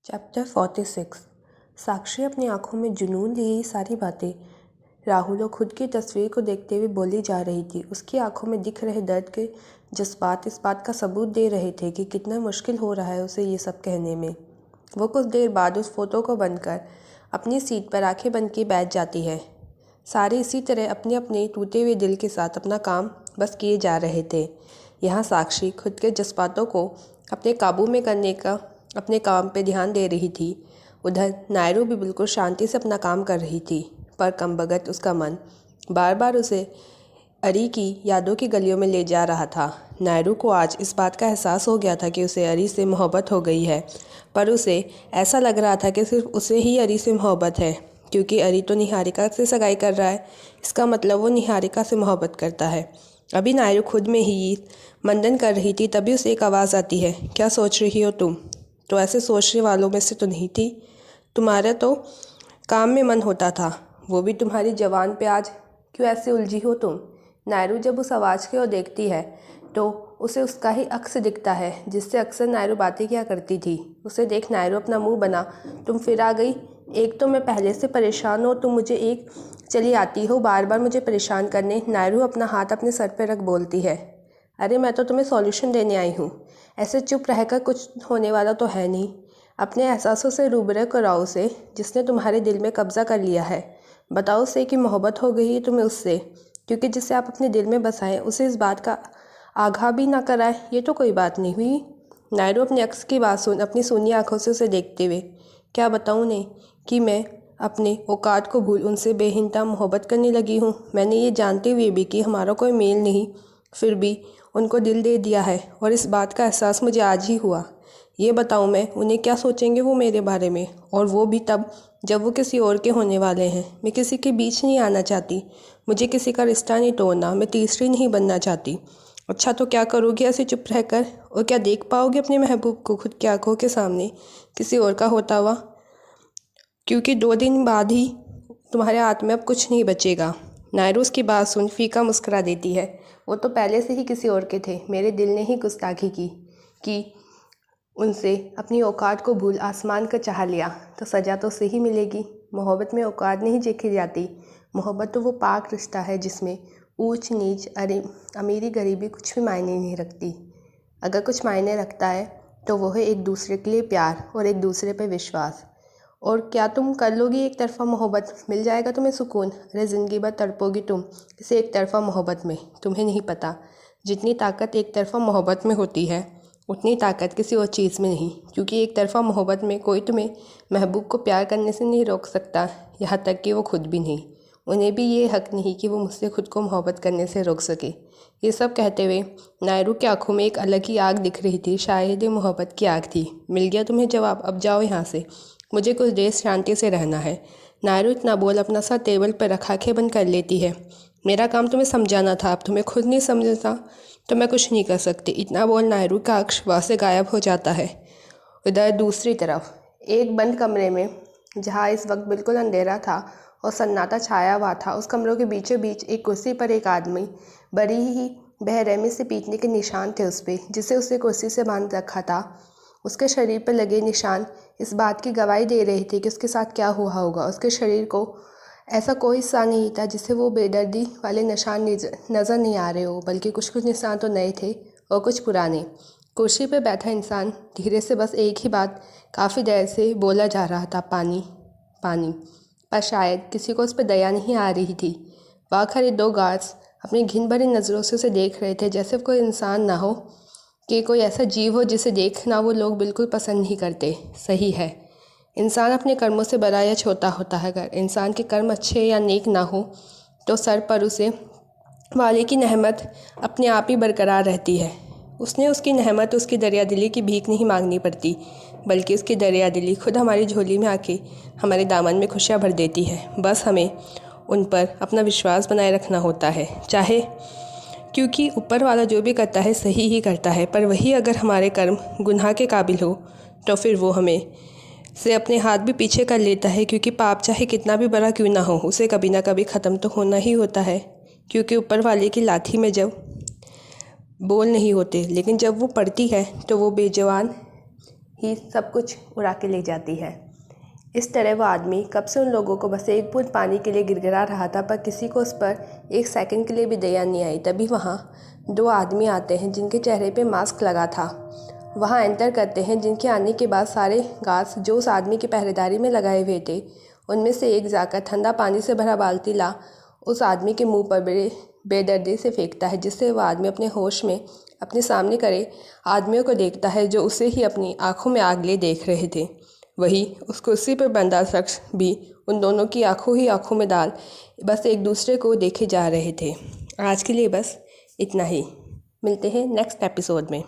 Chapter 46। साक्षी अपनी आंखों में जुनून लिए सारी बातें राहुल और खुद की तस्वीर को देखते हुए बोली जा रही थी। उसकी आंखों में दिख रहे दर्द के जज्बात इस बात का सबूत दे रहे थे कि कितना मुश्किल हो रहा है उसे ये सब कहने में। वो कुछ देर बाद उस फोटो को बंद कर अपनी सीट पर आंखें बंद की बैठ जाती है। सारे इसी तरह अपने अपने टूटे हुए दिल के साथ अपना काम बस किए जा रहे थे। यहाँ साक्षी खुद के जज्बातों को अपने काबू में करने का अपने काम पे ध्यान दे रही थी। उधर नायरू भी बिल्कुल शांति से अपना काम कर रही थी, पर कमबख्त उसका मन बार बार उसे अरी की यादों की गलियों में ले जा रहा था। नायरू को आज इस बात का एहसास हो गया था कि उसे अरी से मोहब्बत हो गई है, पर उसे ऐसा लग रहा था कि सिर्फ उसे ही अरी से मोहब्बत है, क्योंकि अरी तो निहारिका से सगाई कर रहा है। इसका मतलब वो निहारिका से मोहब्बत करता है। अभी नायरू खुद में ही मंथन कर रही थी, तभी उसे एक आवाज़ आती है, क्या सोच रही हो तुम? तो ऐसे सोचने वालों में से तो नहीं थी। तुम्हारा तो काम में मन होता था, वो भी तुम्हारी जवान पे। आज क्यों ऐसे उलझी हो तुम? नायरू जब उस आवाज़ की ओर देखती है तो उसे उसका ही अक्स दिखता है, जिससे अक्सर नायरू बातें किया करती थी। उसे देख नायरू अपना मुंह बना, तुम फिर आ गई? एक तो मैं पहले से परेशान हो, तुम मुझे एक चली आती हो बार बार मुझे परेशान करने। नायरू अपना हाथ अपने सर पर रख बोलती है, अरे मैं तो तुम्हें सॉल्यूशन देने आई हूँ, ऐसे चुप रहकर कुछ होने वाला तो है नहीं। अपने एहसासों से रूबरू कराओ उसे जिसने तुम्हारे दिल में कब्जा कर लिया है। बताओ उसे कि मोहब्बत हो गई है तुम्हें उससे, क्योंकि जिसे आप अपने दिल में बसाएं उसे इस बात का आगाह भी ना कराए, ये तो कोई बात नहीं हुई। नायरू अपने अक्स की बात सुन अपनी सूनी आंखों से उसे देखते हुए, क्या बताऊँ उन्हें कि मैं अपने औकात को भूल उनसे बेहिंता मोहब्बत करने लगी हूँ। मैंने ये जानते हुए भी कि हमारा कोई मेल नहीं, फिर भी उनको दिल दे दिया है, और इस बात का एहसास मुझे आज ही हुआ। ये बताऊँ मैं उन्हें क्या सोचेंगे वो मेरे बारे में, और वो भी तब जब वो किसी और के होने वाले हैं। मैं किसी के बीच नहीं आना चाहती, मुझे किसी का रिश्ता नहीं तोड़ना, मैं तीसरी नहीं बनना चाहती। अच्छा तो क्या करोगी ऐसे चुप रहकर, और क्या देख पाओगे अपने महबूब को खुद की आंखों के सामने किसी और का होता हुआ? क्योंकि 2 दिन बाद ही तुम्हारे हाथ में अब कुछ नहीं बचेगा। नायरू उसकी बात सुन फीका मुस्कुरा देती है, वो तो पहले से ही किसी और के थे। मेरे दिल ने ही गुस्ताखी की कि उनसे अपनी औकात को भूल आसमान का चाह लिया, तो सज़ा तो उसे ही मिलेगी। मोहब्बत में औकात नहीं देखी जाती। मोहब्बत तो वो पाक रिश्ता है जिसमें ऊंच नीच अमीरी गरीबी कुछ भी मायने नहीं रखती। अगर कुछ मायने रखता है तो वो है एक दूसरे के लिए प्यार और एक दूसरे पर विश्वास। और क्या तुम कर लोगी एक तरफ़ा मोहब्बत? मिल जाएगा तुम्हें सुकून? अरे ज़िंदगी भर तड़पोगी तुम इसे एक तरफ़ा मोहब्बत में। तुम्हें नहीं पता जितनी ताकत एक तरफ़ा मोहब्बत में होती है उतनी ताकत किसी और चीज़ में नहीं, क्योंकि एक तरफ़ा मोहब्बत में कोई तुम्हें महबूब को प्यार करने से नहीं रोक सकता, यहाँ तक कि वो खुद भी नहीं। उन्हें भी ये हक नहीं कि वो मुझसे खुद को मोहब्बत करने से रोक सके। ये सब कहते हुए नायरू की आंखों में एक अलग ही आग दिख रही थी, शायद ये मोहब्बत की आग थी। मिल गया तुम्हें जवाब, अब जाओ यहाँ से, मुझे कुछ देर शांति से रहना है। नायरू इतना बोल अपना सर टेबल पर रखा आंखें बंद कर लेती है। मेरा काम तुम्हें समझाना था, अब तुम्हें खुद नहीं समझता तो मैं कुछ नहीं कर सकती। इतना बोल नायरू का अक्ष वहाँ से गायब हो जाता है। उधर दूसरी तरफ एक बंद कमरे में, जहाँ इस वक्त बिल्कुल अंधेरा था और सन्नाटा छाया हुआ था, उस कमरों के बीचों बीच एक कुर्सी पर एक आदमी बड़ी ही बेरहमी से पीटने के निशान थे उस पर, जिसे उसे कुर्सी से बांध रखा था। उसके शरीर पर लगे निशान इस बात की गवाही दे रहे थे कि उसके साथ क्या हुआ होगा। उसके शरीर को ऐसा कोई हिस्सा नहीं था जिसे वो बेदर्दी वाले निशान नज़र नहीं आ रहे हो, बल्कि कुछ कुछ निशान तो नए थे और कुछ पुराने। कुर्सी पर बैठा इंसान धीरे से बस एक ही बात काफ़ी देर से बोला जा रहा था, पानी पानी। पर शायद किसी को उस पर दया नहीं आ रही थी। वहाँ खड़े 2 गार्ड्स अपनी घिन भरी नज़रों से उसे देख रहे थे, जैसे कोई इंसान ना हो, कि कोई ऐसा जीव हो जिसे देखना वो लोग बिल्कुल पसंद नहीं करते। सही है, इंसान अपने कर्मों से बड़ा या छोटा होता है। अगर इंसान के कर्म अच्छे या नेक ना हो तो सर पर उसे वाले की नेमत अपने आप ही बरकरार रहती है। उसकी नेमत उसकी दरियादिली की भीख नहीं मांगनी पड़ती, बल्कि उसकी दरियादिली खुद हमारी झोली में आके हमारे दामन में खुशियाँ भर देती है। बस हमें उन पर अपना विश्वास बनाए रखना होता है, चाहे क्योंकि ऊपर वाला जो भी करता है सही ही करता है। पर वही अगर हमारे कर्म गुनाह के काबिल हो तो फिर वो हमें से अपने हाथ भी पीछे कर लेता है, क्योंकि पाप चाहे कितना भी बड़ा क्यों ना हो उसे कभी ना कभी ख़त्म तो होना ही होता है। क्योंकि ऊपर वाले की लाठी में जब बोल नहीं होते, लेकिन जब वो पड़ती है तो वो बेजवान ही सब कुछ उड़ा के ले जाती है। इस तरह वो आदमी कब से उन लोगों को बस एक बूंद पानी के लिए गिड़गिड़ा रहा था, पर किसी को उस पर एक सेकंड के लिए भी दया नहीं आई। तभी वहाँ 2 आदमी आते हैं जिनके चेहरे पे मास्क लगा था। वहाँ एंटर करते हैं, जिनके आने के बाद सारे गार्ड्स जो उस आदमी की पहरेदारी में लगाए हुए थे, उनमें से एक जाकर ठंडा पानी से भरा बाल्टी ला उस आदमी के मुंह पर बेदर्दी से फेंकता है, जिससे वह आदमी अपने होश में अपने सामने खड़े आदमियों को देखता है जो उसे ही अपनी आंखों में आग लिए देख रहे थे। वही उस कुर्सी पर बंधा शख्स भी उन दोनों की आंखों में डाल बस एक दूसरे को देखे जा रहे थे। आज के लिए बस इतना ही। मिलते हैं नेक्स्ट एपिसोड में।